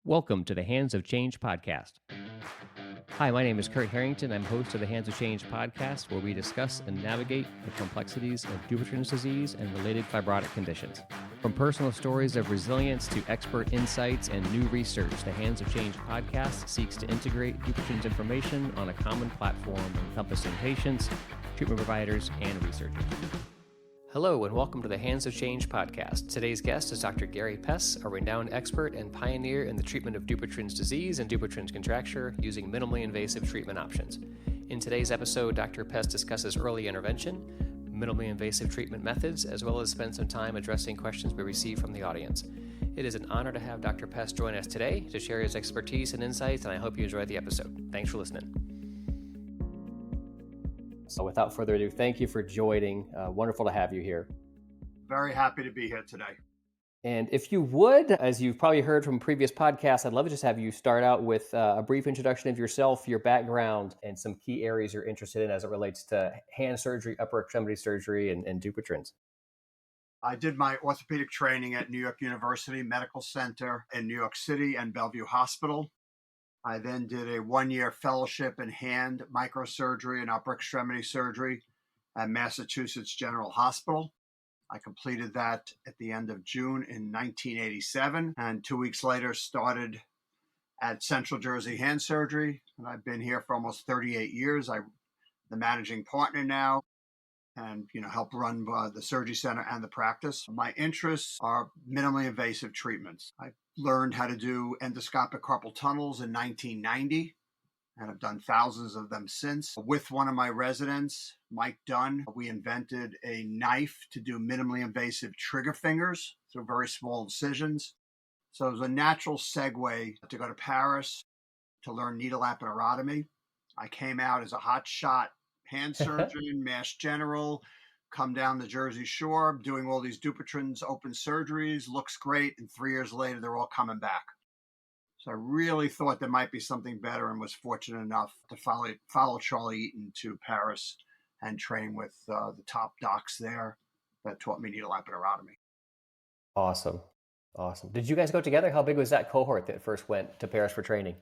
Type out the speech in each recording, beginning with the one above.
Welcome to the Hands of Change podcast. Hi, my name is Kurt Harrington. I'm host of the Hands of Change podcast, where we discuss and navigate the complexities of Dupuytren's disease and related fibrotic conditions. From personal stories of resilience to expert insights and new research, the Hands of Change podcast seeks to integrate Dupuytren's information on a common platform encompassing patients, treatment providers, and researchers. Hello, and welcome to the Hands of Change podcast. Today's guest is Dr. Gary Pess, a renowned expert and pioneer in the treatment of Dupuytren's disease and Dupuytren's contracture using minimally invasive treatment options. In today's episode, Dr. Pess discusses early intervention, minimally invasive treatment methods, as well as spend some time addressing questions we receive from the audience. It is an honor to have Dr. Pess join us today to share his expertise and insights, and I hope you enjoy the episode. Thanks for listening. So without further ado, thank you for joining. Wonderful to have you here. Very happy to be here today. And if you would, as you've probably heard from previous podcasts, I'd love to just have you start out with a brief introduction of yourself, your background, and some key areas you're interested in as it relates to hand surgery, upper extremity surgery, and Dupuytren's. I did my orthopedic training at New York University Medical Center in New York City and Bellevue Hospital. I then did a one-year fellowship in hand microsurgery and upper extremity surgery at Massachusetts General Hospital. I completed that at the end of June in 1987, and 2 weeks later started at Central Jersey Hand Surgery, and I've been here for almost 38 years. I'm the managing partner now and help run the surgery center and the practice. My interests are minimally invasive treatments. I learned how to do endoscopic carpal tunnels in 1990, and I've done thousands of them since. With one of my residents, Mike Dunn, we invented a knife to do minimally invasive trigger fingers through very small incisions. So it was a natural segue to go to Paris to learn needle aponeurotomy. I came out as a hot shot hand surgeon, Mass General, come down the Jersey Shore, doing all these Dupuytren's open surgeries, looks great, and 3 years later, they're all coming back. So I really thought there might be something better and was fortunate enough to follow Charlie Eaton to Paris and train with the top docs there that taught me needle aponeurotomy. Awesome. Did you guys go together? How big was that cohort that first went to Paris for training?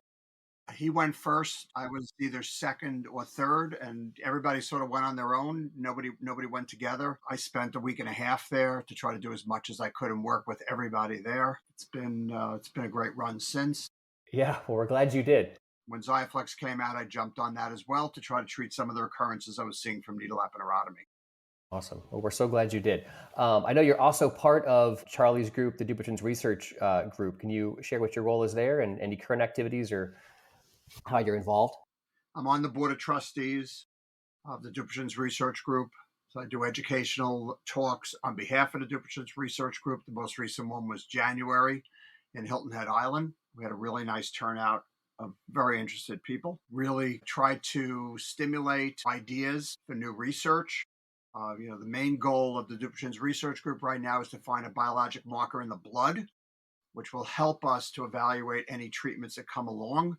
He went first. I was either second or third, and everybody sort of went on their own. Nobody went together. I spent a week and a half there to try to do as much as I could and work with everybody there. It's been a great run since. Yeah, well, we're glad you did. When Xiaflex came out, I jumped on that as well to try to treat some of the recurrences I was seeing from needle aponeurotomy. Awesome. Well, we're so glad you did. I know you're also part of Charlie's group, the Dupuytren's research group. Can you share what your role is there and any current activities or how you're involved? I'm on the board of trustees of the Dupuytren's research group. So I do educational talks on behalf of the Dupuytren's research group. The most recent one was January in Hilton Head Island. We had a really nice turnout of very interested people. Really tried to stimulate ideas for new research. The main goal of the Dupuytren's research group right now is to find a biologic marker in the blood, which will help us to evaluate any treatments that come along,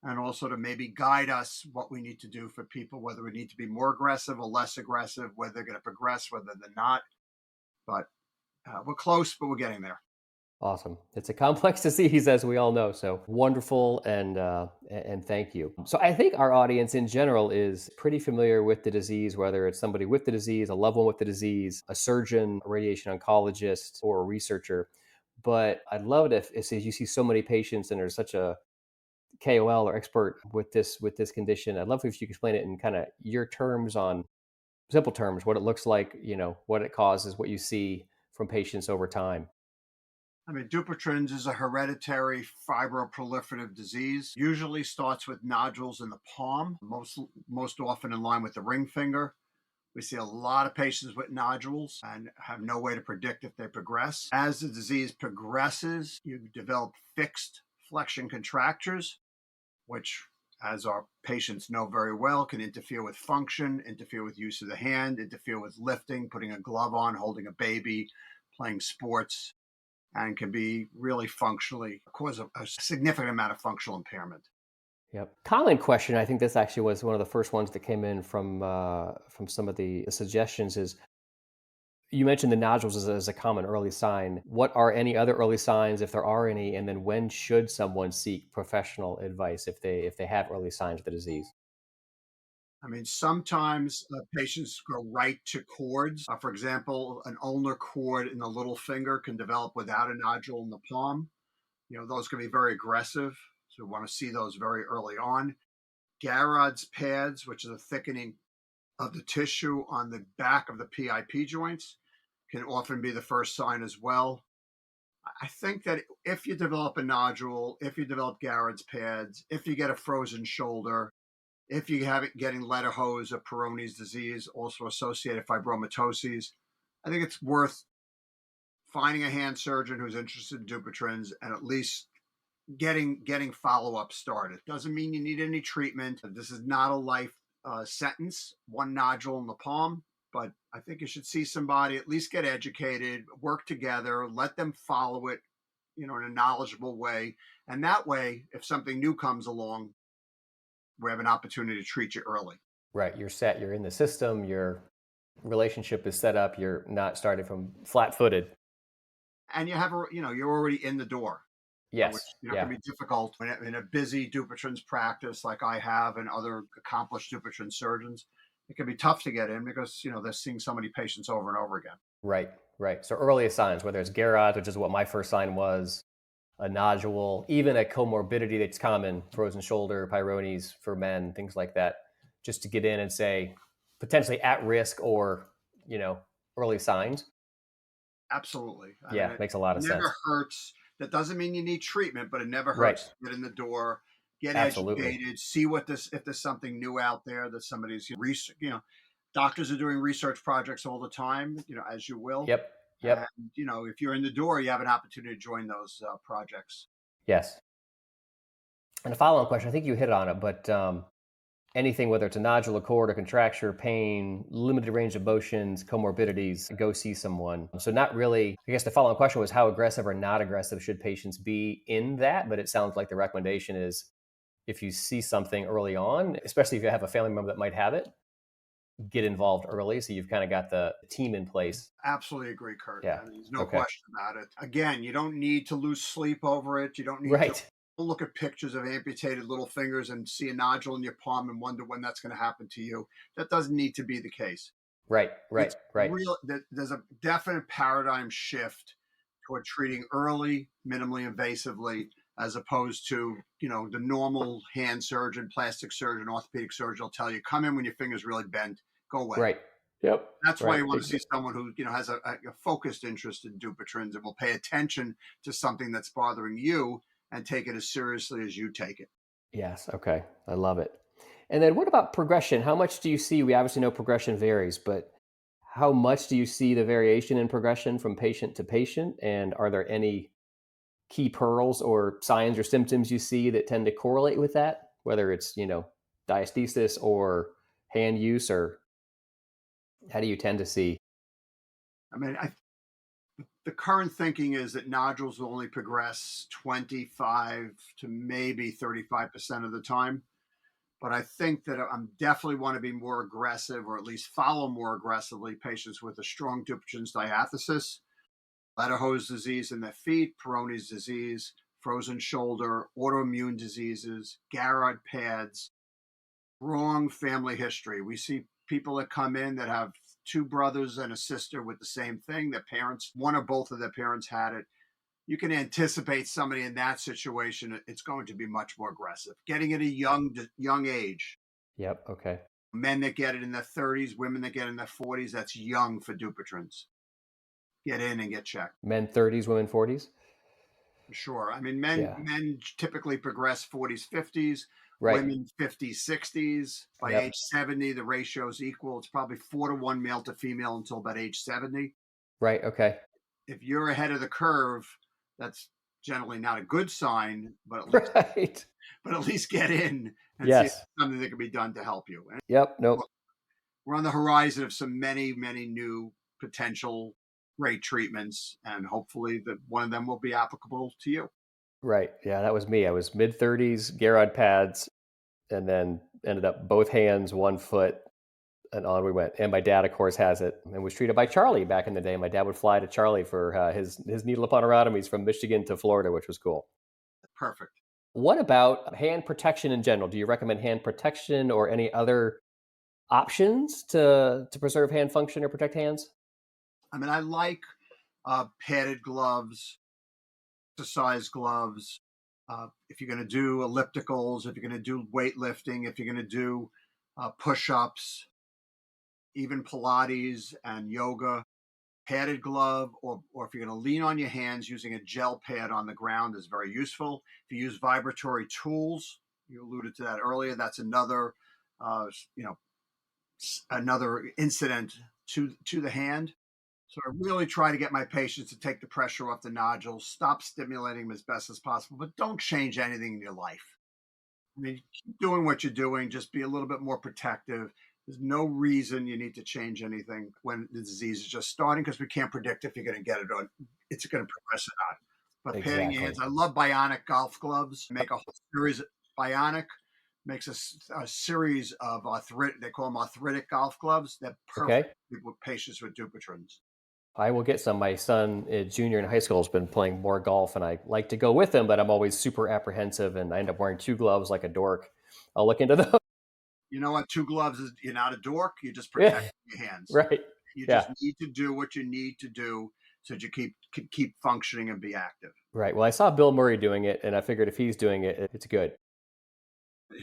and also to maybe guide us what we need to do for people, whether we need to be more aggressive or less aggressive, whether they're going to progress, whether they're not. But we're close, but we're getting there. Awesome. It's a complex disease, as we all know. So wonderful, and thank you. So I think our audience in general is pretty familiar with the disease, whether it's somebody with the disease, a loved one with the disease, a surgeon, a radiation oncologist, or a researcher. But I'd love it if you see so many patients and there's such a KOL or expert with this condition. I'd love if you could explain it in kind of your terms, on simple terms, what it looks like, what it causes, what you see from patients over time. I mean, Dupuytren's is a hereditary fibroproliferative disease. Usually starts with nodules in the palm, most often in line with the ring finger. We see a lot of patients with nodules and have no way to predict if they progress. As the disease progresses, you develop fixed flexion contractures, which, as our patients know very well, can interfere with function, interfere with use of the hand, interfere with lifting, putting a glove on, holding a baby, playing sports, and can be really functionally cause a significant amount of functional impairment. Yep. Common question. I think this actually was one of the first ones that came in from some of the suggestions is, You mentioned the nodules as a common early sign. What are any other early signs, if there are any? And then when should someone seek professional advice if they have early signs of the disease? I mean, sometimes patients go right to cords. For example, an ulnar cord in the little finger can develop without a nodule in the palm. Those can be very aggressive. So we want to see those very early on. Garrod's pads, which is a thickening of the tissue on the back of the PIP joints, can often be the first sign as well. I think that if you develop a nodule, if you develop Garrod's pads, if you get a frozen shoulder, if you have it getting Lederhosen or Peyronie's disease, also associated fibromatoses, I think it's worth finding a hand surgeon who's interested in Dupuytren's and at least getting follow-up started. Doesn't mean you need any treatment. This is not a life sentence, one nodule in the palm, but I think you should see somebody, at least get educated, work together, let them follow it, in a knowledgeable way. And that way, if something new comes along, we have an opportunity to treat you early. Right. You're set. You're in the system. Your relationship is set up. You're not starting from flat-footed. And you're already in the door, which Yes. can Yeah. be difficult in a busy Dupuytren's practice like I have and other accomplished Dupuytren surgeons. It can be tough to get in because they're seeing so many patients over and over again. Right. Right. So early signs, whether it's Garrod, which is what my first sign was, a nodule, even a comorbidity that's common, frozen shoulder, Peyronie's for men, things like that, just to get in and say potentially at risk or, you know, early signs. Absolutely. I mean, Yeah, it makes a lot of never sense. hurts. That doesn't mean you need treatment, but it never Right. hurts to get in the door, get Absolutely. educated, see if there's something new out there that somebody's research. Doctors are doing research projects all the time. As you will, Yep. and Yep. if you're in the door, you have an opportunity to join those projects. Yes. And a follow-on question, I think you hit on it, but anything, whether it's a nodular cord, a contracture, pain, limited range of motions, comorbidities, go see someone. So not really, I guess the follow-on question was how aggressive or not aggressive should patients be in that? But it sounds like the recommendation is if you see something early on, especially if you have a family member that might have it, get involved early. So you've kind of got the team in place. Absolutely agree, Kurt. Yeah. I mean, there's no Okay. question about it. Again, you don't need to lose sleep over it. You don't need to Right. look at pictures of amputated little fingers and see a nodule in your palm and wonder when that's going to happen to you. That doesn't need to be the case. Right. Right. It's Right. real. There's a definite paradigm shift toward treating early, minimally invasively, as opposed to the normal hand surgeon, plastic surgeon, orthopedic surgeon will tell you come in when your finger's really bent, go away. Right. Yep. That's why Right. you want to see someone who has a focused interest in Dupuytren's and will pay attention to something that's bothering you and take it as seriously as you take it. Yes. Okay. I love it. And then what about progression? How much do you see? We obviously know progression varies, but how much do you see the variation in progression from patient to patient? And are there any key pearls or signs or symptoms you see that tend to correlate with that, whether it's, diastasis or hand use, or how do you tend to see? I mean, the current thinking is that nodules will only progress 25 to maybe 35% of the time. But I think that I'm definitely want to be more aggressive or at least follow more aggressively patients with a strong Dupuytren's diathesis, Lederhosen disease in their feet, Peyronie's disease, frozen shoulder, autoimmune diseases, Garrod pads, wrong family history. We see people that come in that have two brothers and a sister with the same thing. Their parents, one or both of their parents had it. You can anticipate somebody in that situation, it's going to be much more aggressive. Getting it at a young age. Yep. Okay. Men that get it in their 30s, women that get it in their 40s, that's young for Dupuytren's. Get in and get checked. Men 30s, women 40s. Sure. I mean, men Yeah. men typically progress 40s, 50s, Right. women 50s, 60s. By Yep. age 70, the ratio is equal. It's probably 4-to-1 male to female until about age 70. Right. Okay. If you're ahead of the curve, that's generally not a good sign, Right. but at least get in and see if Yes. there's something that can be done to help you. And Yep. Nope. we're on the horizon of some many new potential great treatments, and hopefully that one of them will be applicable to you. Right. Yeah, that was me. I was mid 30s, Garrod pads, and then ended up both hands, one foot, And on we went. And my dad, of course, has it and was treated by Charlie back in the day. My dad would fly to Charlie for his needle episiotomies from Michigan to Florida, which was cool. Perfect. What about hand protection in general? Do you recommend hand protection or any other options to preserve hand function or protect hands? I mean, I like padded gloves, exercise gloves. If you're going to do ellipticals, if you're going to do weightlifting, if you're going to do push ups, even Pilates and yoga, padded glove, or if you're going to lean on your hands, using a gel pad on the ground is very useful. If you use vibratory tools, you alluded to that earlier, that's another, uh, you know, another incident to the hand. So I really try to get my patients to take the pressure off the nodules, stop stimulating them as best as possible, but don't change anything in your life. I mean, keep doing what you're doing, just be a little bit more protective. There's no reason you need to change anything when the disease is just starting, because we can't predict if you're going to get it or it's going to progress or not. But padding your hands, Exactly. I love bionic golf gloves. Make a whole series. Bionic makes a series of arthritic. They call them arthritic golf gloves. They're perfect Okay. with patients with Dupuytren's. I will get some. My son, junior in high school, has been playing more golf, and I like to go with him, but I'm always super apprehensive, and I end up wearing two gloves like a dork. I'll look into those. You know what? Two gloves is, you're not a dork. You're just Yeah, protecting your hands. right. You just Yeah, need to do what you need to do so that you keep functioning and be active. right. Well, I saw Bill Murray doing it, and I figured if he's doing it, it's good.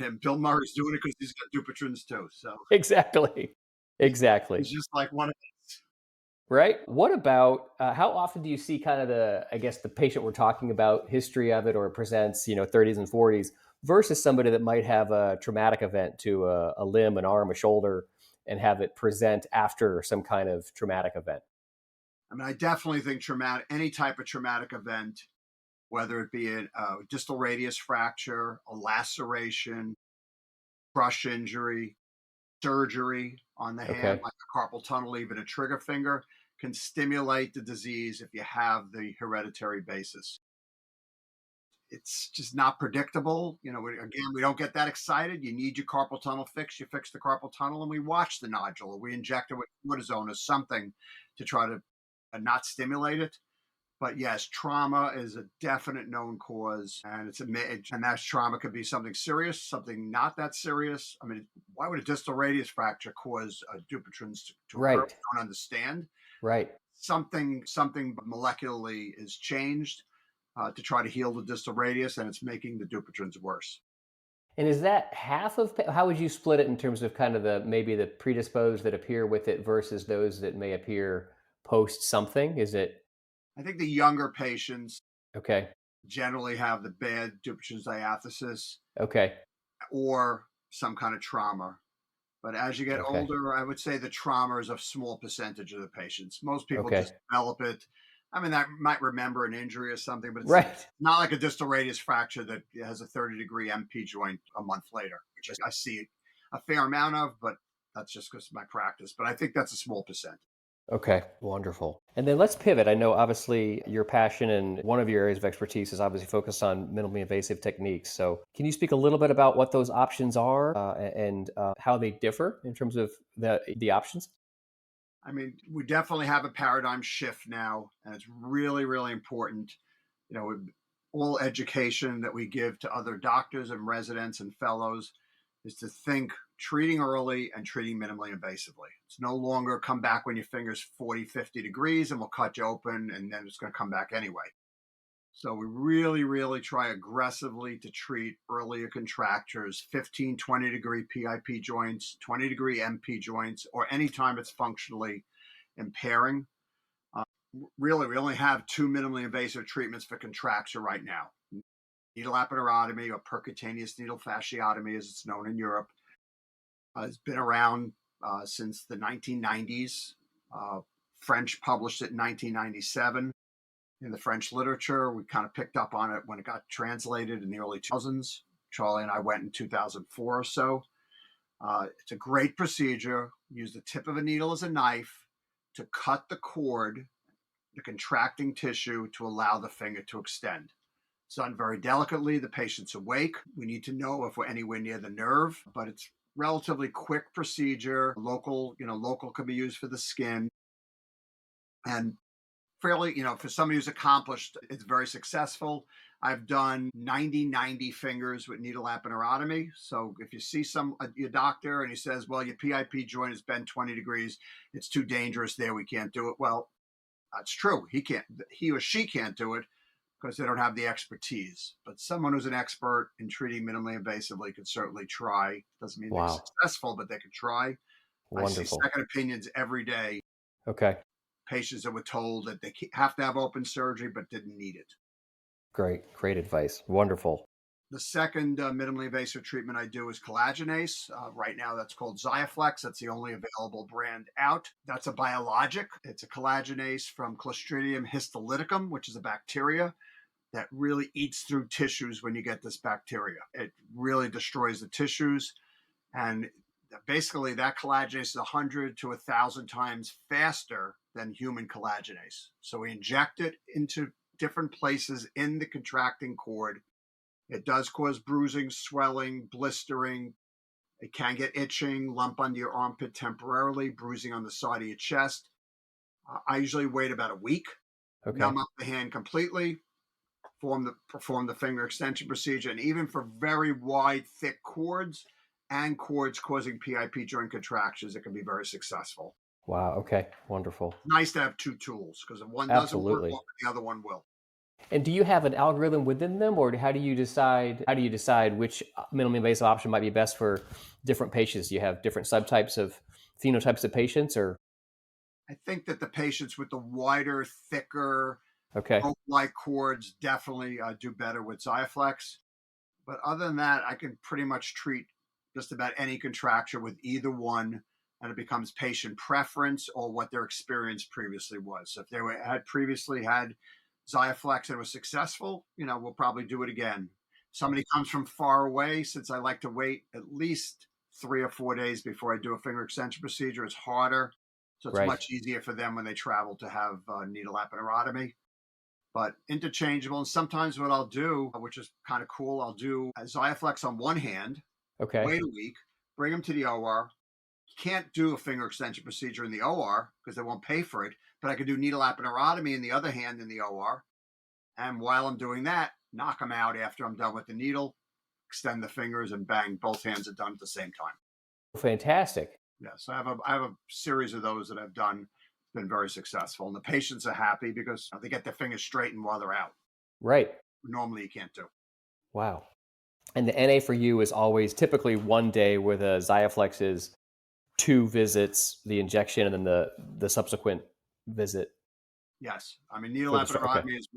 And Bill Murray's doing it because he's got Dupuytren's too. So Exactly. Exactly. he's just like one of us. Right. What about how often do you see kind of I guess, the patient we're talking about, history of it, or presents, 30s and 40s, versus somebody that might have a traumatic event to a limb, an arm, a shoulder, and have it present after some kind of traumatic event? I mean, I definitely think any type of traumatic event, whether it be a distal radius fracture, a laceration, crush injury, surgery on the hand, Okay. like a carpal tunnel, even a trigger finger, can stimulate the disease if you have the hereditary basis. It's just not predictable. Again, we don't get that excited. You need your carpal tunnel fixed. You fix the carpal tunnel, and we watch the nodule, or we inject it with cortisone or something to try to not stimulate it. But yes, trauma is a definite known cause, and and that trauma could be something serious, something not that serious. I mean, why would a distal radius fracture cause a Dupuytren's to occur? Right. I don't understand. Right. Something molecularly is changed to try to heal the distal radius, and it's making the Dupuytren's worse. And is that half of how would you split it in terms of kind of the maybe the predisposed that appear with it versus those that may appear post something? Is it I think the younger patients okay? generally have the bad Dupuytren's diathesis Okay. or some kind of trauma. But as you get Okay. older, I would say the trauma is a small percentage of the patients. Most people just Okay. develop it. I mean, that might remember an injury or something, but it's Right. not like a distal radius fracture that has a 30-degree MP joint a month later, which I see a fair amount of, but that's just because of my practice. But I think that's a small percent. Okay, wonderful. And then let's pivot. I know obviously your passion and one of your areas of expertise is obviously focused on minimally invasive techniques. So, can you speak a little bit about what those options are and how they differ in terms of the options? I mean, we definitely have a paradigm shift now, and it's really, really important. With all education that we give to other doctors and residents and fellows is to think treating early and treating minimally invasively. It's no longer come back when your finger's 40, 50 degrees and we'll cut you open and then it's going to come back anyway. So we really, really try aggressively to treat earlier contractures, 15, 20-degree PIP joints, 20-degree MP joints, or anytime it's functionally impairing. Uh, really, we only have two minimally invasive treatments for contracture right now: needle episiotomy, or percutaneous needle fasciotomy, as it's known in Europe. It's been around since the 1990s. Uh, French published it in 1997 in the French literature. We kind of picked up on it when it got translated in the early 2000s. Charlie and I went in 2004 or so. It's a great procedure. Use the tip of a needle as a knife to cut the cord, the contracting tissue, to allow the finger to extend. It's done very delicately. The patient's awake. We need to know if we're anywhere near the nerve, but it's relatively quick procedure. Local can be used for the skin, and fairly, for somebody who's accomplished, it's very successful. I've done 90 fingers with needle aponeurotomy. So if you see your doctor and he says, well, your PIP joint is bent 20 degrees, it's too dangerous there, we can't do it. Well, that's true. He or she can't do it because they don't have the expertise. But someone who's an expert in treating minimally invasively could certainly try. Doesn't mean they're Wow. successful, but they could try. I see Wonderful. second opinions every day. Okay. Patients that were told that they have to have open surgery but didn't need it. Great. Great advice. Wonderful. The second minimally invasive treatment I do is collagenase. Right now, that's called Xiaflex. That's the only available brand out. That's a biologic. It's a collagenase from Clostridium histolyticum, which is a bacteria that really eats through tissues when you get this bacteria. It really destroys the tissues. And basically, that collagenase is 100 to 1,000 times faster than human collagenase. So we inject it into different places in the contracting cord. It does cause bruising, swelling, blistering. It can get itching, lump under your armpit temporarily, bruising on the side of your chest. I usually wait about a week, Okay. numb up the hand completely, perform the finger extension procedure. And even for very wide, thick cords and cords causing PIP joint contractions, it can be very successful. Wow. Okay. Wonderful. Nice to have two tools because if one doesn't work, Absolutely. the other one will. And do you have an algorithm within them, or how do you decide? How do you decide which minimally invasive option might be best for different patients? Do you have different subtypes of phenotypes of patients, or I think that the patients with the wider, thicker, okay, rope-like cords definitely do better with Xiaflex. But other than that, I can pretty much treat just about any contracture with either one, and it becomes patient preference or what their experience previously was. So if had previously had Xiaflex and was successful, we'll probably do it again. Somebody comes from far away, since I like to wait at least 3 or 4 days before I do a finger extension procedure, it's harder. So it's right? much easier for them when they travel to have needle aponeurotomy, but interchangeable. And sometimes what I'll do, which is kind of cool, I'll do a Xiaflex on one hand, Okay, wait a week, bring them to the OR. You can't do a finger extension procedure in the OR because they won't pay for it, but I could do needle aponeurotomy in the other hand in the OR. And while I'm doing that, knock them out after I'm done with the needle, extend the fingers, and bang, both hands are done at the same time. fantastic. Yes, I have a series of those that I've done. It's been very successful, and the patients are happy because they get their fingers straightened while they're out. Right. Normally, you can't do. Wow. And the NA for you is always typically one day, where the Xiaflex is 2 visits, the injection, and then the subsequent visit Yes, I mean needle for the okay. epidurotomy is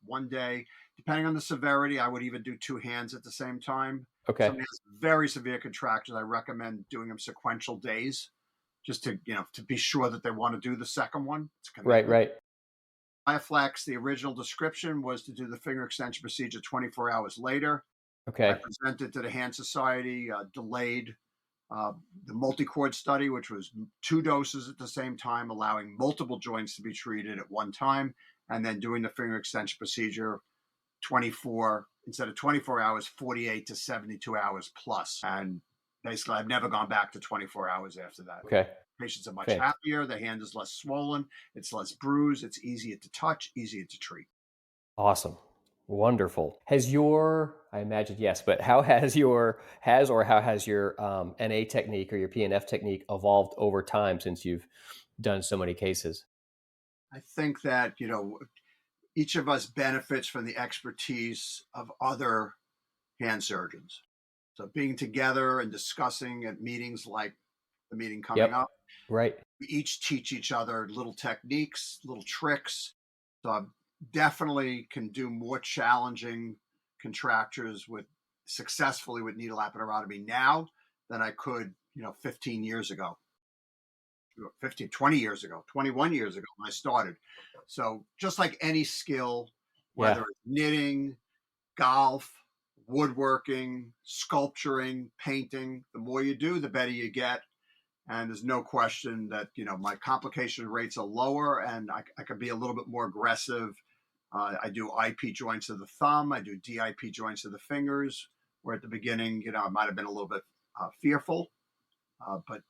one day. Depending on the severity, I would even do two hands at the same time. Okay. Somebody has very severe contractions, I recommend doing them sequential days, just to be sure that they want to do the second one. It's a Right. commitment. Right. Bioflex, the original description was to do the finger extension procedure 24 hours later. I Okay. presented to the Hand Society, delayed uh, the multi-cord study, which was 2 doses at the same time, allowing multiple joints to be treated at one time, and then doing the finger extension procedure 24 instead of 24 hours, 48 to 72 hours plus. And basically, I've never gone back to 24 hours after that. Okay. Patients are much Fant- happier. The hand is less swollen. It's less bruised. It's easier to touch, easier to treat. Awesome. Wonderful. I imagine yes, but how has your NA technique or your PNF technique evolved over time since you've done so many cases? I think that, each of us benefits from the expertise of other hand surgeons. So being together and discussing at meetings like the meeting coming Yep. up, Right. we each teach each other little techniques, little tricks. So I definitely can do more challenging contractures successfully with needle aponeurotomy now than I could, 15 years ago, 15, 20 years ago, 21 years ago when I started. So just like any skill, whether Yeah. it's knitting, golf, woodworking, sculpturing, painting, the more you do, the better you get. And there's no question that, my complication rates are lower and I could be a little bit more aggressive. I do IP joints of the thumb. I do DIP joints of the fingers, where at the beginning, I might have been a little bit fearful, but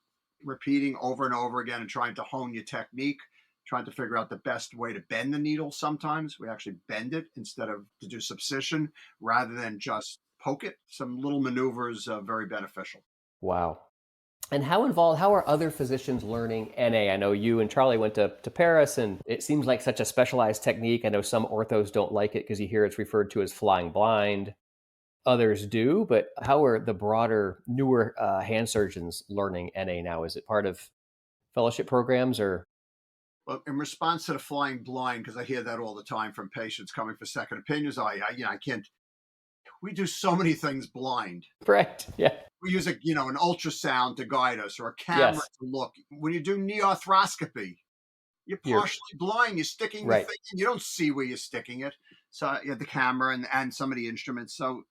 repeating over and over again and trying to hone your technique, trying to figure out the best way to bend the needle. Sometimes we actually bend it instead of to do subcision rather than just poke it. Some little maneuvers are very beneficial. Wow. And how are other physicians learning NA? I know you and Charlie went to Paris, and it seems like such a specialized technique. I know some orthos don't like it because you hear it's referred to as flying blind. Others do, but how are the broader, newer hand surgeons learning NA now? Is it part of fellowship programs or? Well, in response to the flying blind, because I hear that all the time from patients coming for second opinions, I can't. We do so many things blind. Right. Yeah. We use an ultrasound to guide us or a camera Yes. to look. When you do knee arthroscopy, you're You're partially blind. You're sticking the right. thing in. You don't see where you're sticking it. So you have the camera and some of the instruments. So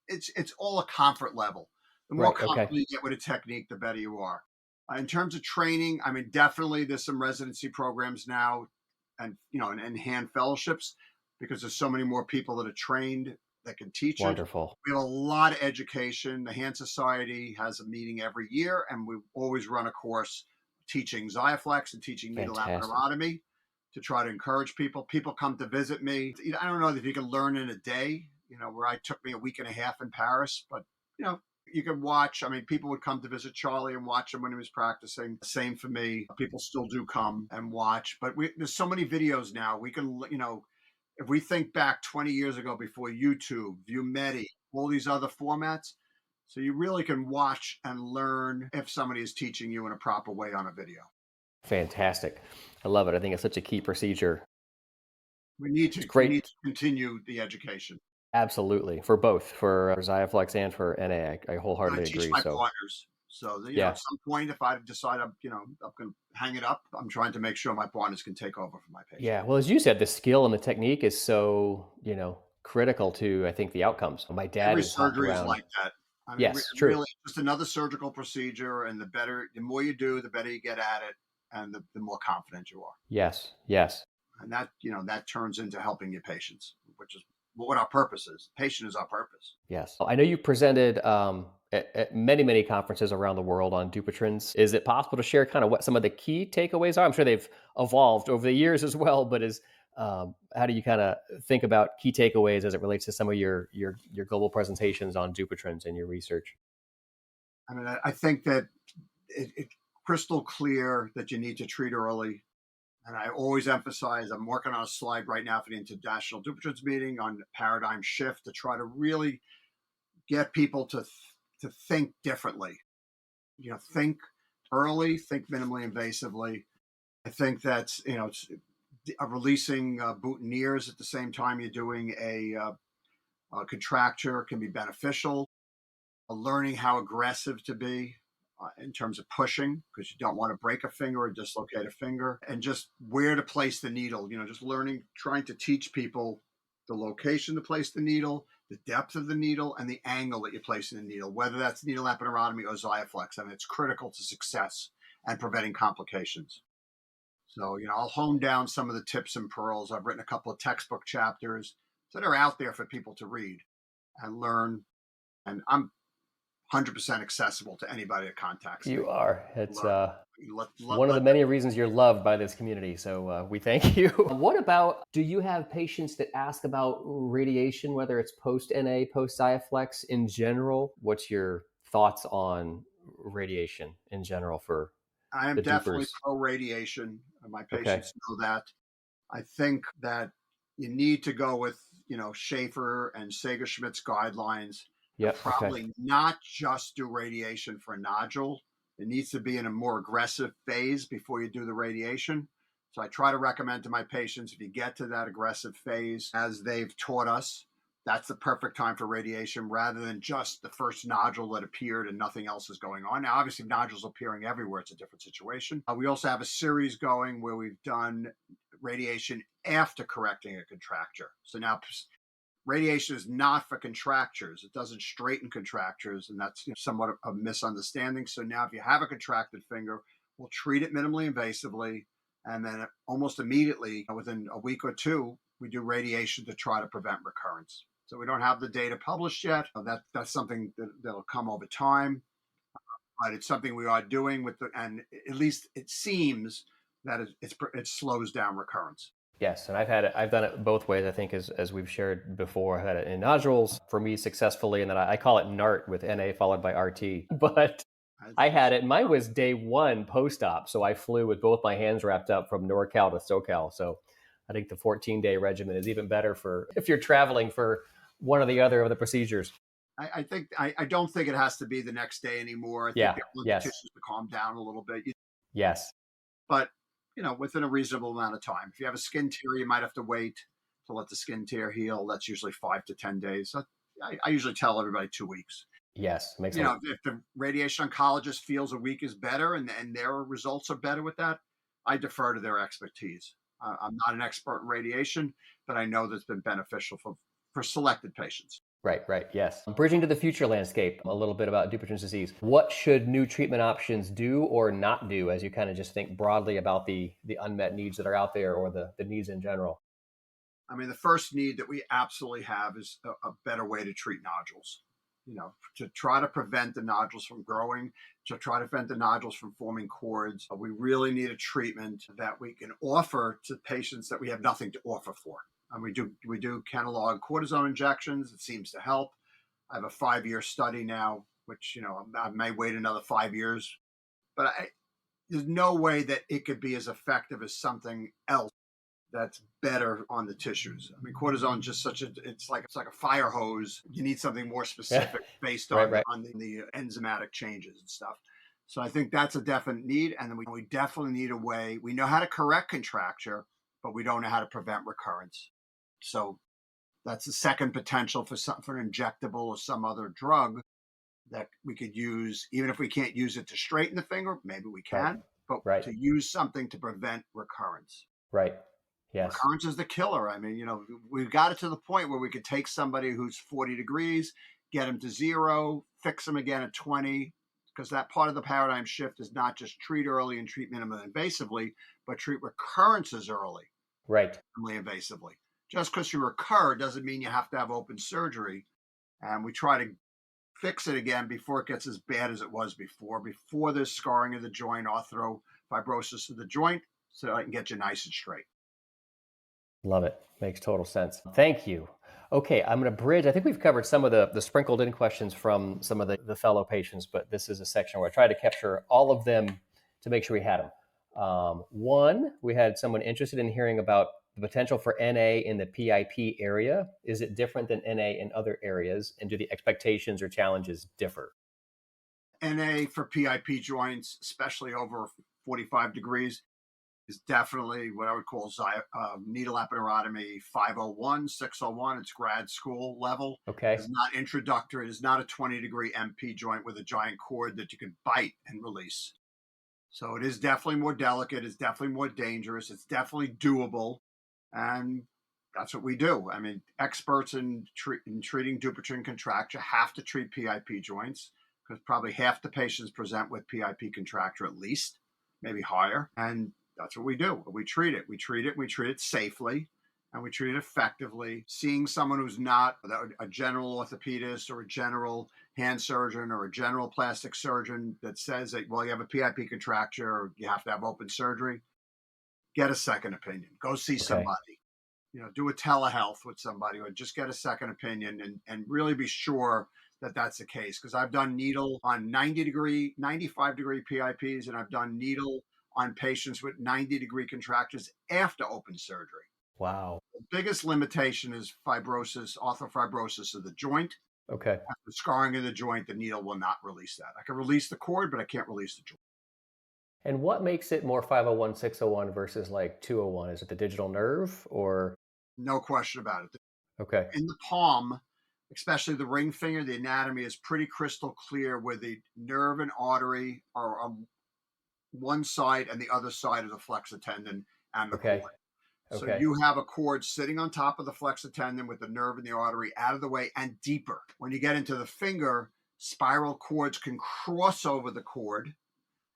it's all a comfort level. The more Right. Okay. comfortable you get with a technique, the better you are. In terms of training, I mean, definitely there's some residency programs now, and hand fellowships because there's so many more people that are trained that can teach it. Wonderful. We have a lot of education. The Hand Society has a meeting every year, and we always run a course teaching Xiaflex and teaching needle Fantastic. laparotomy to try to encourage people. People come to visit me. I don't know if you can learn in a day, where I took me a week and a half in Paris, but you can watch. I mean, people would come to visit Charlie and watch him when he was practicing. Same for me. People still do come and watch, but there's so many videos now. We can, if we think back 20 years ago before YouTube, ViewMedi, all these other formats, so you really can watch and learn if somebody is teaching you in a proper way on a video. Fantastic. I love it. I think it's such a key procedure. We need It's to. We need great. to continue the education. Absolutely. For both, for Xiaflex and for NA. I I wholeheartedly teach agree. my So, partners. So, yeah. at some point, if I decide I'm going to hang it up, I'm trying to make sure my partners can take over for my patient. Yeah. Well, as you said, the skill and the technique is so, critical to, I think, the outcomes. My dad Every has hopped surgery is around. like that. I mean, Yes, true. really, just another surgical procedure, and the more you do, the better you get at it, and the more confident you are. Yes. Yes. And that turns into helping your patients, which is what our purpose is. Patient is our purpose. Yes. I know you presented at many, many conferences around the world on Dupuytren's. Is it possible to share kind of what some of the key takeaways are? I'm sure they've evolved over the years as well, but how do you kind of think about key takeaways as it relates to some of your global presentations on Dupuytren's and your research? I mean, I think that it's crystal clear that you need to treat early. And I always emphasize, I'm working on a slide right now for the International Dupuytren's meeting on paradigm shift to try to really get people to think differently. Think early, think minimally invasively. I think that's it's releasing boutonnieres at the same time you're doing a contracture can be beneficial. Learning how aggressive to be in terms of pushing because you don't want to break a finger or dislocate a finger, and just where to place the needle. Just learning, trying to teach people the location to place the needle, the depth of the needle, and the angle that you're placing the needle, whether that's needle epidurotomy or Xiaflex. I mean, it's critical to success and preventing complications. So, I'll hone down some of the tips and pearls. I've written a couple of textbook chapters that are out there for people to read and learn. And I'm 100% accessible to anybody that contacts me. You are. It's Learn. one of the Let them. many reasons you're loved by this community. So we thank you. What about, do you have patients that ask about radiation, whether it's post NA, post Xiaflex in general? What's your thoughts on radiation in general for I am the definitely dupers? pro radiation. My Okay. patients know that. I think that you need to go with, Schaefer and Sager-Schmidt's guidelines and Yep. Okay. probably not just do radiation for a nodule. It needs to be in a more aggressive phase before you do the radiation. So I try to recommend to my patients if you get to that aggressive phase, as they've taught us, that's the perfect time for radiation rather than just the first nodule that appeared and nothing else is going on. Now, obviously, nodules appearing everywhere, it's a different situation. We also have a series going where we've done radiation after correcting a contracture. So now radiation is not for contractures. It doesn't straighten contractures, and that's somewhat of a misunderstanding. So now if you have a contracted finger, we'll treat it minimally invasively, and then almost immediately, within a week or two, we do radiation to try to prevent recurrence. So we don't have the data published yet. That's something that'll come over time, but it's something we are doing and at least it seems that it slows down recurrence. Yes, and I've done it both ways. I think as we've shared before, I've had it in nodules for me successfully, and then I call it NART with NA followed by RT. But I had it. Mine was day one post-op, so I flew with both my hands wrapped up from NorCal to SoCal. So I think the 14-day regimen is even better for if you're traveling for one or the other of the procedures. I don't think it has to be the next day anymore. I think Yeah. they want the Yes. tissues to calm down a little bit. Yes. But within a reasonable amount of time. If you have a skin tear, you might have to wait to let the skin tear heal. That's usually 5 to 10 days. So I usually tell everybody 2 weeks. Yes. Makes a lot. If the radiation oncologist feels a week is better and their results are better with that, I defer to their expertise. I'm not an expert in radiation, but I know that's been beneficial for selected patients. Right, right, yes. Bridging to the future landscape, a little bit about Dupuytren's disease. What should new treatment options do or not do as you kind of just think broadly about the unmet needs that are out there or the needs in general? I mean, the first need that we absolutely have is a better way to treat nodules. To try to prevent the nodules from growing, to try to prevent the nodules from forming cords. We really need a treatment that we can offer to patients that we have nothing to offer for. And we do catalog cortisone injections. It seems to help. I have a 5-year study now, which I may wait another 5 years, but there's no way that it could be as effective as something else that's better on the tissues. I mean, cortisone is just it's like a fire hose. You need something more specific based Right, on right. the enzymatic changes and stuff. So I think that's a definite need, and then we definitely need a way. We know how to correct contracture, but we don't know how to prevent recurrence. So that's the second potential for an injectable or some other drug that we could use, even if we can't use it to straighten the finger. Maybe we Right, can, but right, to use something to prevent recurrence. right. Yes. Recurrence is the killer. I mean, we've got it to the point where we could take somebody who's 40 degrees, get them to 0, fix them again at 20, because that part of the paradigm shift is not just treat early and treat minimally invasively, but treat recurrences early, Right. minimally invasively. Just because you recur doesn't mean you have to have open surgery. And we try to fix it again before it gets as bad as it was before there's scarring of the joint, arthrofibrosis of the joint, so I can get you nice and straight. Love it. Makes total sense. Thank you. Okay, I'm going to bridge. I think we've covered some of the sprinkled in questions from some of the fellow patients, but this is a section where I tried to capture all of them to make sure we had them. One, we had someone interested in hearing about the potential for NA in the PIP area. Is it different than NA in other areas? And do the expectations or challenges differ? NA for PIP joints, especially over 45 degrees, is definitely what I would call needle epidurotomy 501, 601. It's grad school level. Okay. It's not introductory. It's not a 20-degree MP joint with a giant cord that you can bite and release. So it is definitely more delicate. It's definitely more dangerous. It's definitely doable. And that's what we do. I mean, experts in treating Dupuytren contracture have to treat PIP joints because probably half the patients present with PIP contracture at least, maybe higher. And that's what we do. We treat it. We treat it safely, and we treat it effectively. Seeing someone who's not a general orthopedist or a general hand surgeon or a general plastic surgeon that says that, well, you have a PIP contracture or you have to have open surgery, get a second opinion. Go see somebody. Do a telehealth with somebody or just get a second opinion and really be sure that that's the case. Because I've done needle on 90-degree, 95-degree PIPs, and I've done needle on patients with 90-degree contractures after open surgery. Wow. The biggest limitation is fibrosis, arthrofibrosis of the joint. Okay. After scarring of the joint, the needle will not release that. I can release the cord, but I can't release the joint. And what makes it more 501, 601 versus like 201? Is it the digital nerve or? No question about it. Okay. In the palm, especially the ring finger, the anatomy is pretty crystal clear where the nerve and artery are on one side and the other side of the flexor tendon and the Okay. cord. So Okay. you have a cord sitting on top of the flexor tendon with the nerve and the artery out of the way and deeper. When you get into the finger, spiral cords can cross over the cord,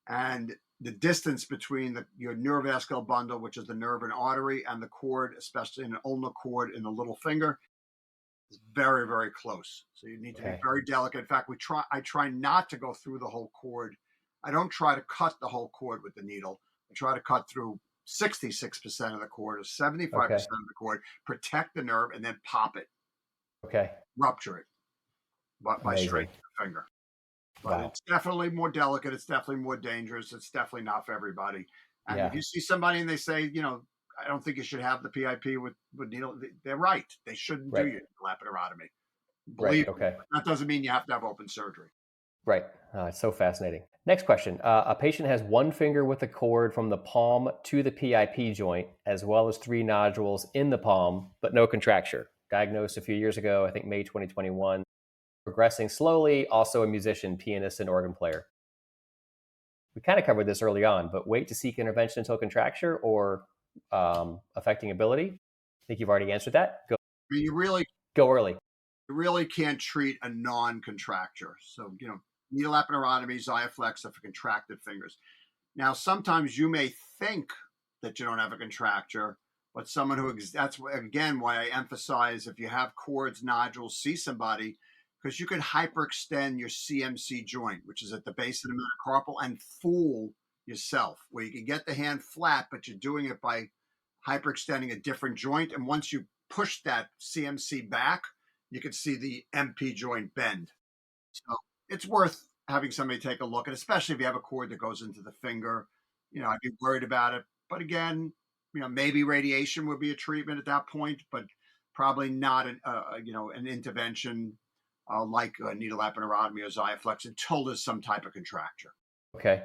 and the distance between your neurovascular bundle, which is the nerve and artery, and the cord, especially an ulnar cord in the little finger, is very, very close. So you need to be Okay. very delicate. In fact, I try not to go through the whole cord. I don't try to cut the whole cord with the needle. I try to cut through 66% of the cord or 75% Okay. of the cord, protect the nerve, and then pop it, Okay. rupture it by Amazing. straightening the finger. But Wow. it's definitely more delicate. It's definitely more dangerous. It's definitely not for everybody. And if Yeah. you see somebody and they say, I don't think you should have the PIP with needle, they're right. They shouldn't do Right. your laparotomy. Right. Believe me, Okay. but that doesn't mean you have to have open surgery. Right. It's so fascinating. Next question. A patient has one finger with a cord from the palm to the PIP joint, as well as 3 nodules in the palm, but no contracture. Diagnosed a few years ago, I think May 2021. Progressing slowly, also a musician, pianist, and organ player. We kind of covered this early on, but wait to seek intervention until contracture or affecting ability. I think you've already answered that. I mean, Go early. you really can't treat a non-contracture. So, needle laparotomy, Xiaflex are for contracted fingers. Now, sometimes you may think that you don't have a contracture, but someone that's again why I emphasize if you have cords, nodules, see somebody, because you could hyperextend your CMC joint, which is at the base of the metacarpal, and fool yourself, where you can get the hand flat, but you're doing it by hyperextending a different joint. And once you push that CMC back, you can see the MP joint bend. So it's worth having somebody take a look, and especially if you have a cord that goes into the finger, I'd be worried about it. But again, maybe radiation would be a treatment at that point, but probably not an intervention like a needle laparotomy or Xiaflex until there's some type of contracture. Okay.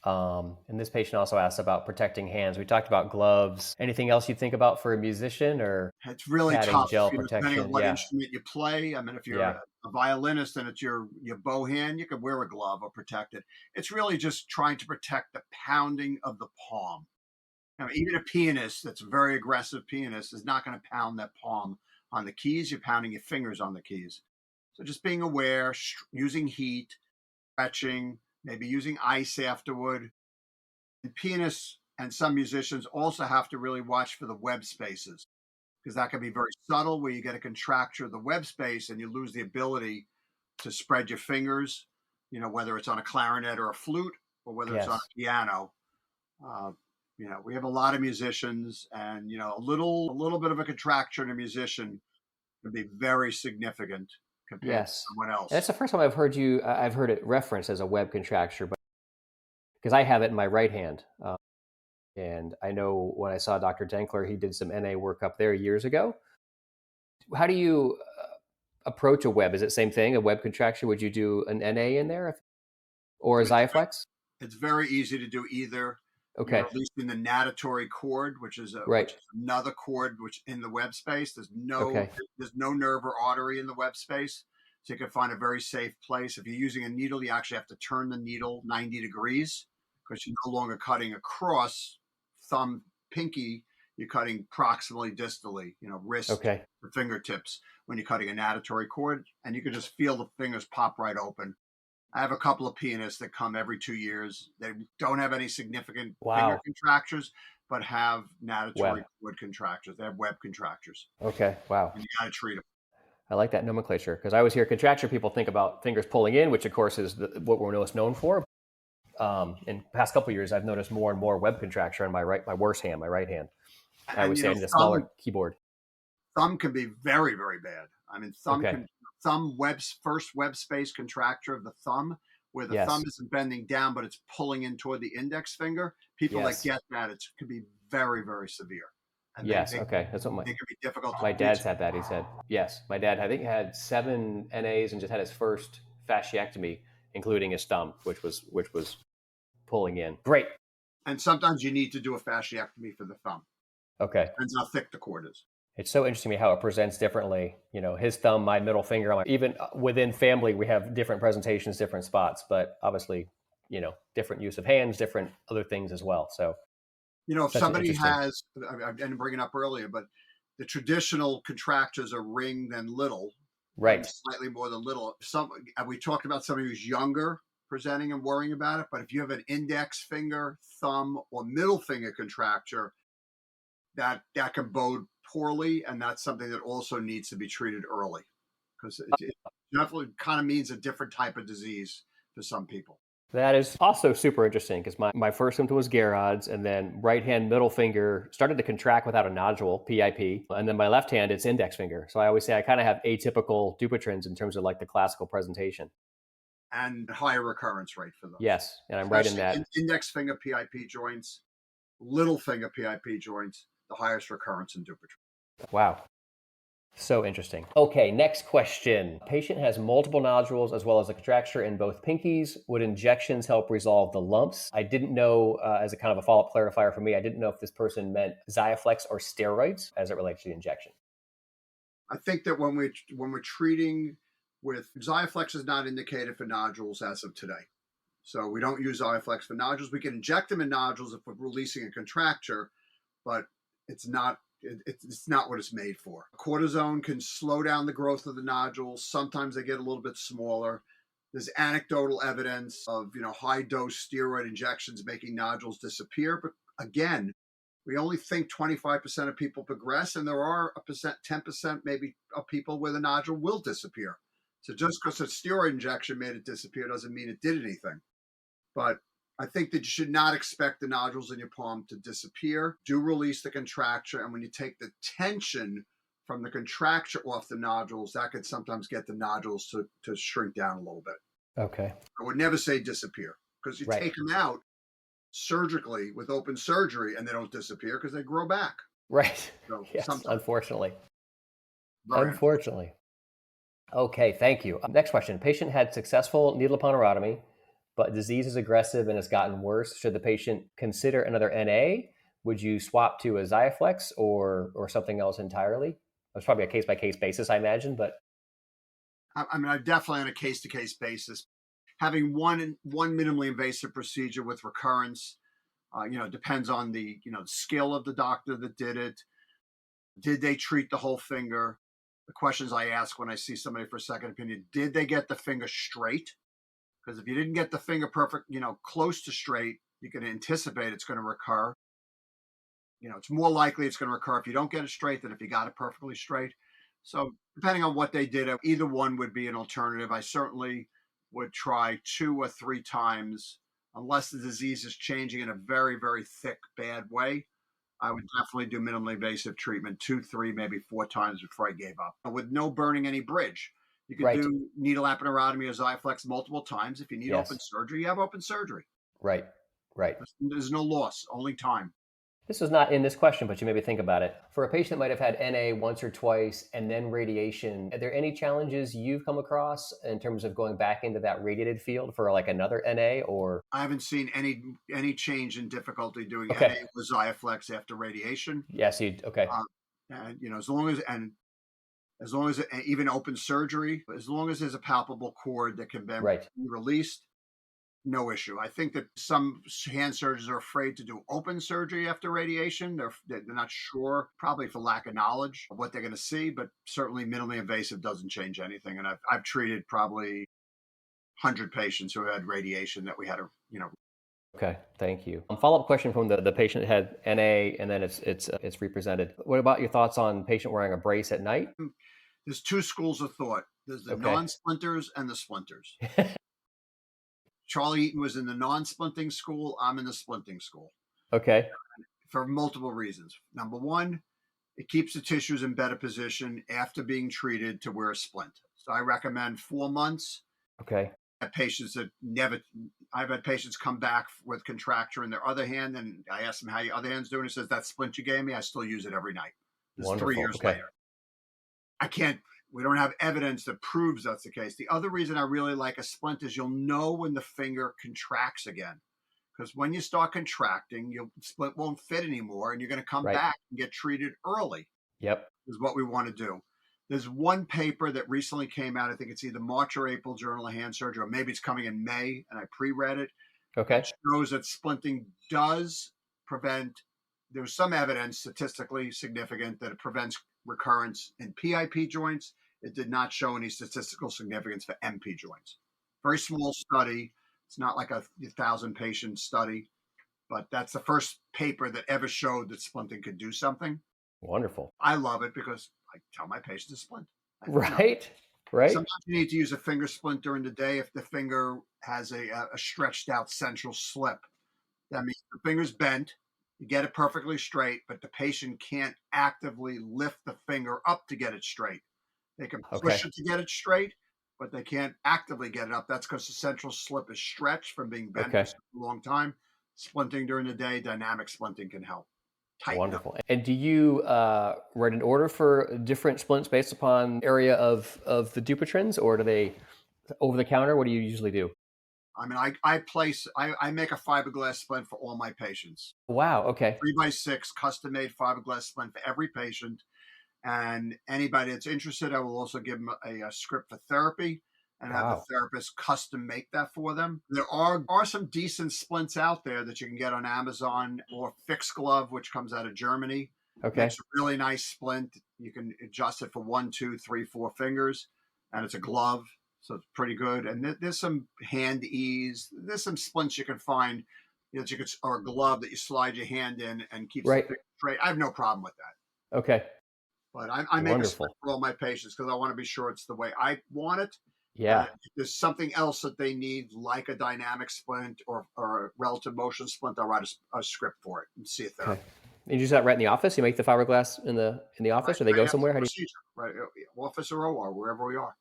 And this patient also asked about protecting hands. We talked about gloves. Anything else you think about for a musician or It's really padding, tough, gel depending on protection? what Yeah. instrument you play. I mean, if you're Yeah. a violinist and it's your bow hand, you could wear a glove or protect it. It's really just trying to protect the pounding of the palm. Now, even a pianist that's a very aggressive pianist is not going to pound that palm on the keys. You're pounding your fingers on the keys. So just being aware, using heat, stretching, maybe using ice afterward. And pianists and some musicians also have to really watch for the web spaces, because that can be very subtle where you get a contracture of the web space and you lose the ability to spread your fingers, whether it's on a clarinet or a flute or whether it's on Yes. a piano. Uh, we have a lot of musicians, and a little bit of a contracture in a musician can be very significant compared to Yes. someone And that's else. the first time I've heard it referenced as a web contracture, but because I have it in my right hand. And I know when I saw Dr. Denkler, he did some NA work up there years ago. How do you approach a web? Is it same thing, a web contracture? Would you do an NA in there or a It's Xiaflex? it's very easy to do either. You're Okay. releasing the natatory cord, which is Right. another cord which in the web space. Okay. There's no nerve or artery in the web space, so you can find a very safe place. If you're using a needle, you actually have to turn the needle 90 degrees because you're no longer cutting across thumb, pinky. You're cutting proximally, distally. Wrist Okay. to fingertips when you're cutting a natatory cord, and you can just feel the fingers pop right open. I have a couple of pianists that come every 2 years. They don't have any significant finger Wow. contractures, but have natatory Web. cord contractors. They have web contractures, Okay. Wow. and you got to treat them. I like that nomenclature because I always hear contracture. People think about fingers pulling in, which of course is what we're most known for. In the past couple of years, I've noticed more and more web contracture on my worst hand, my right hand. I And always say I need a smaller keyboard. thumb can be very, very bad. I mean, Okay. first web space contracture of the thumb, where the thumb Yes. isn't bending down, but it's pulling in toward the index finger. People that Yes. get that, it can be very, very severe, and Yes. Okay. That's what they can be difficult to my reach. dad's had that. He said, yes. My dad, I think, had 7 NAs and just had his first fasciectomy, including his thumb, which was pulling in. Great. And sometimes you need to do a fasciectomy for the thumb. Okay. Depends how thick the cord is. It's so interesting to me how it presents differently. His thumb, my middle finger, even within family, we have different presentations, different spots, but obviously, different use of hands, different other things as well. So If such an somebody interesting, I didn't bring it up earlier, but the traditional contractures are ring then little, ring right. slightly more than little. We talked about somebody who's younger presenting and worrying about it, but if you have an index finger, thumb, or middle finger contracture, that can bode poorly, and that's something that also needs to be treated early because it definitely kind of means a different type of disease for some people. That is also super interesting because my first symptom was Garrod's, and then right hand middle finger started to contract without a nodule, PIP. And then my left hand, it's index finger. So I always say I kind of have atypical Dupuytrens in terms of like the classical presentation. And higher recurrence rate for those. Yes. And I'm right in Especially that. index finger PIP joints, little finger PIP joints, the highest recurrence in Dupuytren. Wow. So interesting. Okay, next question. Patient has multiple nodules as well as a contracture in both pinkies. Would injections help resolve the lumps? I didn't know, as a kind of a follow-up clarifier for me, I didn't know if this person meant Xiaflex or steroids as it relates to the injection. I think that when we're treating with Xiaflex is not indicated for nodules as of today. So we don't use Xiaflex for nodules. We can inject them in nodules if we're releasing a contracture, but it's not what it's made for. Cortisone can slow down the growth of the nodules. Sometimes they get a little bit smaller. There's anecdotal evidence of high dose steroid injections making nodules disappear, but again, we only think 25% of people progress, and there are 10% maybe of people where the nodule will disappear. So just because a steroid injection made it disappear doesn't mean it did anything. But I think that you should not expect the nodules in your palm to disappear. Do release the contracture, and when you take the tension from the contracture off the nodules, that could sometimes get the nodules to shrink down a little bit. Okay. I would never say disappear because you Right. take them out surgically with open surgery and they don't disappear because they grow back. Right. So Yes, sometimes. unfortunately. Very Unfortunately. Okay, thank you. Next question. Patient had successful needle episiotomy, but disease is aggressive and has gotten worse. Should the patient consider another NA? Would you swap to a Xiaflex or something else entirely? It's probably a case-by-case basis, I imagine, but I mean, I definitely on a case to case basis. Having one minimally invasive procedure with recurrence, depends on the skill of the doctor that did it. Did they treat the whole finger? The questions I ask when I see somebody for a second opinion: did they get the finger straight? Because if you didn't get the finger perfect, close to straight, you can anticipate it's going to recur. It's more likely it's going to recur if you don't get it straight than if you got it perfectly straight. So depending on what they did, either one would be an alternative. I certainly would try 2 or 3 times, unless the disease is changing in a very, very thick, bad way. I would definitely do minimally invasive treatment 2, 3, maybe 4 times before I gave up, with no burning any bridge. You could right. do needle aponeurotomy or Xiaflex multiple times. If you need open Yes. surgery, you have open surgery. Right. Right. There's no loss, only time. This was not in this question, but you maybe think about it. For a patient that might have had NA once or twice and then radiation, are there any challenges you've come across in terms of going back into that radiated field for like another NA or? I haven't seen any change in difficulty doing Okay. NA with Xiaflex after radiation. Yes, okay. And as long as even open surgery, as long as there's a palpable cord that can be Right. released, no issue. I think that some hand surgeons are afraid to do open surgery after radiation. They're not sure, probably for lack of knowledge of what they're going to see. But certainly, minimally invasive doesn't change anything. And I've treated probably 100 patients who had radiation that we had to Okay, thank you. Follow-up question from the patient that had NA and then it's represented. What about your thoughts on patient wearing a brace at night? There's 2 schools of thought. There's the Okay. non-splinters and the splinters. Charlie Eaton was in the non-splinting school. I'm in the splinting school Okay. for multiple reasons. Number one, it keeps the tissues in better position after being treated to wear a splint. So I recommend 4 months. Okay. I've had patients come back with contracture in their other hand, and I ask them how your other hand's doing. He says, that splint you gave me, I still use it every night. This is 3 Wonderful. years Okay. later. We don't have evidence that proves that's the case. The other reason I really like a splint is you'll know when the finger contracts again. Because when you start contracting, your splint won't fit anymore, and you're going to come Right. back and get treated early. Yep. Is what we want to do. There's one paper that recently came out. I think it's either March or April, Journal of Hand Surgery, or maybe it's coming in May, and I pre-read it. Okay. It shows that splinting does prevent. There's some evidence statistically significant that it prevents recurrence in PIP joints. It did not show any statistical significance for MP joints. Very small study. It's not like a 1,000-patient study, but that's the first paper that ever showed that splinting could do something. Wonderful. I love it because I tell my patients to splint. Right. Right. Sometimes you need to use a finger splint during the day if the finger has a stretched out central slip. That means the finger's bent. You get it perfectly straight, but the patient can't actively lift the finger up to get it straight. They can Okay. push it to get it straight, but they can't actively get it up. That's because the central slip is stretched from being bent for Okay. such a long time. Splinting during the day, dynamic splinting can help tighten up. Wonderful. And do you write an order for different splints based upon area of the Dupuytrens, or do they over the counter? What do you usually do? I mean, I make a fiberglass splint for all my patients. Wow. Okay. 3x6 custom made fiberglass splint for every patient. And anybody that's interested, I will also give them a script for therapy and have the Wow. therapist custom make that for them. There are some decent splints out there that you can get on Amazon, or Fix Glove, which comes out of Germany. Okay. Makes a really nice splint. You can adjust it for 1, 2, 3, 4 fingers, and it's a glove, so it's pretty good. And there's some hand ease. There's some splints you can find that you could, or a glove that you slide your hand in and keeps the Right. finger straight. I have no problem with that. Okay. But I make a script Wonderful. for all my patients because I want to be sure it's the way I want it. Yeah. If there's something else that they need, like a dynamic splint or a relative motion splint, I'll write a script for it and see a Okay. therapist. And you do that right in the office? You make the fiberglass in the Right, office, or they right go after somewhere? the How do you? procedure, right, office or OR, wherever we are.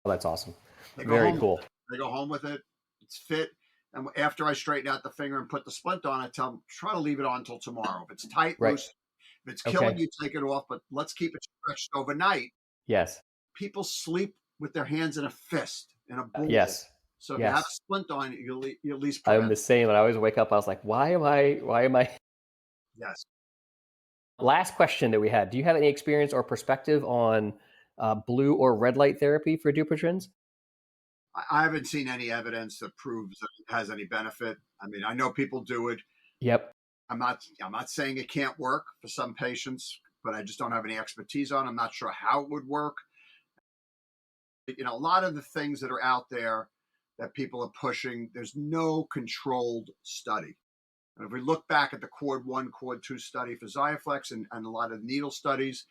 Oh, that's awesome. They go Very home with cool. it. They go home with it. It's fit. And after I straighten out the finger and put the splint on, I tell them, try to leave it on until tomorrow. If it's tight, Right. loose. If it's killing Okay. you, take it off. But let's keep it stretched overnight. Yes. People sleep with their hands in a fist, in a ball. Yes. So if you have a Yes. splint on it, you at least I'm prevent. the same. And I always wake up. I was like, why am I? Yes. Last question that we had. Do you have any experience or perspective on blue or red light therapy for Dupuytren's? I haven't seen any evidence that proves that it has any benefit. I mean, I know people do it. Yep. I'm not saying it can't work for some patients, but I just don't have any expertise on it. I'm not sure how it would work. A lot of the things that are out there that people are pushing, there's no controlled study. And if we look back at the Quad 1, Quad 2 study for Xiaflex and a lot of needle studies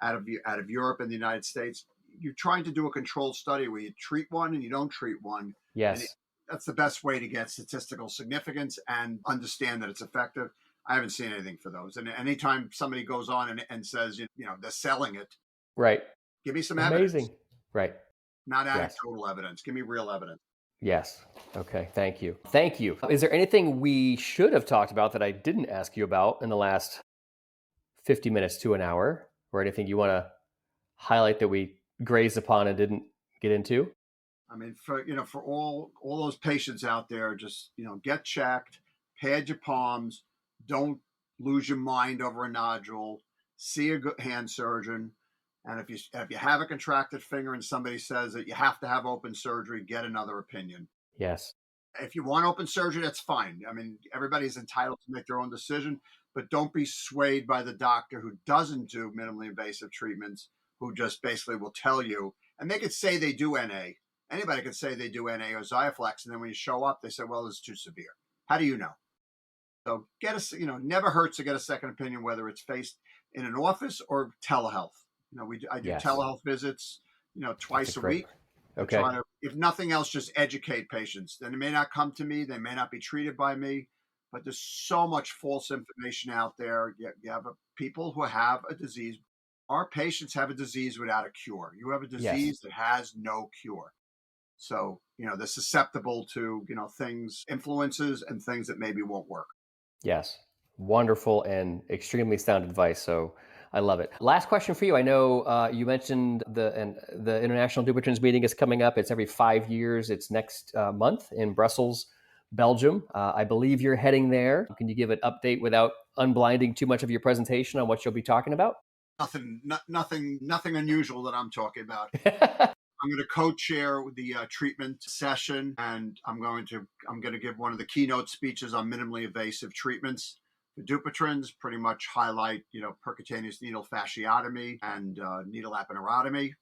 out of Europe and the United States, you're trying to do a controlled study where you treat one and you don't treat one. And Yes. that's the best way to get statistical significance and understand that it's effective. I haven't seen anything for those. And anytime somebody goes on and says, they're selling it, Right. give me some evidence, Amazing. Right. not Yes. anecdotal evidence. Give me real evidence. Yes. Okay. Thank you. Thank you. Is there anything we should have talked about that I didn't ask you about in the last 50 minutes to an hour, or anything you want to highlight that we grazed upon and didn't get into? I mean, for all those patients out there, just get checked, pad your palms, don't lose your mind over a nodule, see a good hand surgeon, and if you have a contracted finger and somebody says that you have to have open surgery, get another opinion. Yes. If you want open surgery, that's fine. I mean, everybody's entitled to make their own decision, but don't be swayed by the doctor who doesn't do minimally invasive treatments, who just basically will tell you, and they could say they do NA. Anybody could say they do NA or Xiaflex, and then when you show up, they say, "Well, it's too severe." How do you know? So never hurts to get a second opinion, whether it's faced in an office or telehealth. I do Yes. telehealth visits, That's a twice a great. week to Okay. try to, if nothing else, just educate patients. Then they may not come to me, they may not be treated by me, but there's so much false information out there. You have people who have a disease. Our patients have a disease without a cure. You have a Yes. disease that has no cure. So, they're susceptible to, things, influences, and things that maybe won't work. Yes. Wonderful and extremely sound advice. So I love it. Last question for you. I know you mentioned the International Dupuytren's meeting is coming up. It's every 5 years. It's next month in Brussels, Belgium. I believe you're heading there. Can you give an update without unblinding too much of your presentation on what you'll be talking about? Nothing unusual that I'm talking about. I'm going to co-chair the treatment session, and I'm going to give one of the keynote speeches on minimally invasive treatments. The Dupuytren's pretty much highlight, percutaneous needle fasciotomy and needle aponeurotomy.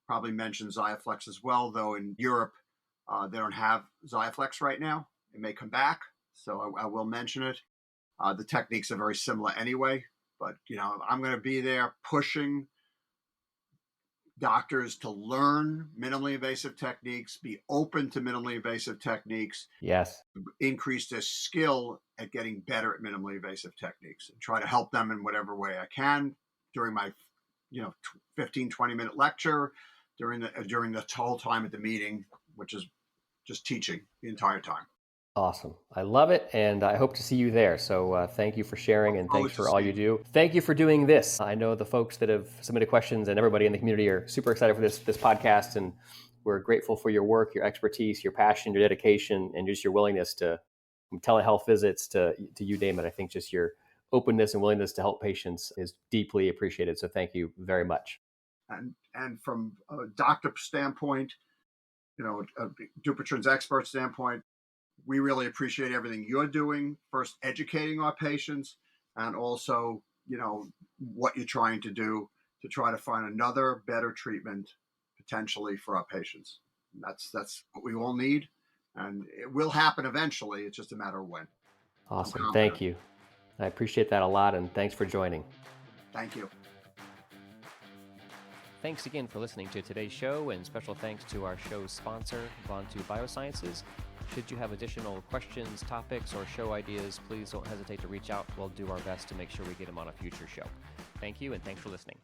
Probably mention Xiaflex as well, though in Europe they don't have Xiaflex right now. It may come back, so I will mention it. The techniques are very similar anyway, But, I'm going to be there pushing doctors to learn minimally invasive techniques, be open to minimally invasive techniques, Yes. increase their skill at getting better at minimally invasive techniques, and try to help them in whatever way I can during my 15-20 minute lecture, during the whole time at the meeting, which is just teaching the entire time. Awesome. I love it, and I hope to see you there. So thank you for sharing, and thanks for all you do. Thank you for doing this. I know the folks that have submitted questions and everybody in the community are super excited for this podcast, and we're grateful for your work, your expertise, your passion, your dedication, and just your willingness to, from telehealth visits to you name it. I think just your openness and willingness to help patients is deeply appreciated. So thank you very much. And from a doctor standpoint, a Dupuytren's expert standpoint, we really appreciate everything you're doing, first educating our patients, and also, what you're trying to do to try to find another better treatment potentially for our patients. That's what we all need, and it will happen eventually. It's just a matter of when. Awesome. Thank you. I appreciate that a lot, and thanks for joining. Thank you. Thanks again for listening to today's show, and special thanks to our show's sponsor, Vontu Biosciences. Should you have additional questions, topics, or show ideas, please don't hesitate to reach out. We'll do our best to make sure we get them on a future show. Thank you, and thanks for listening.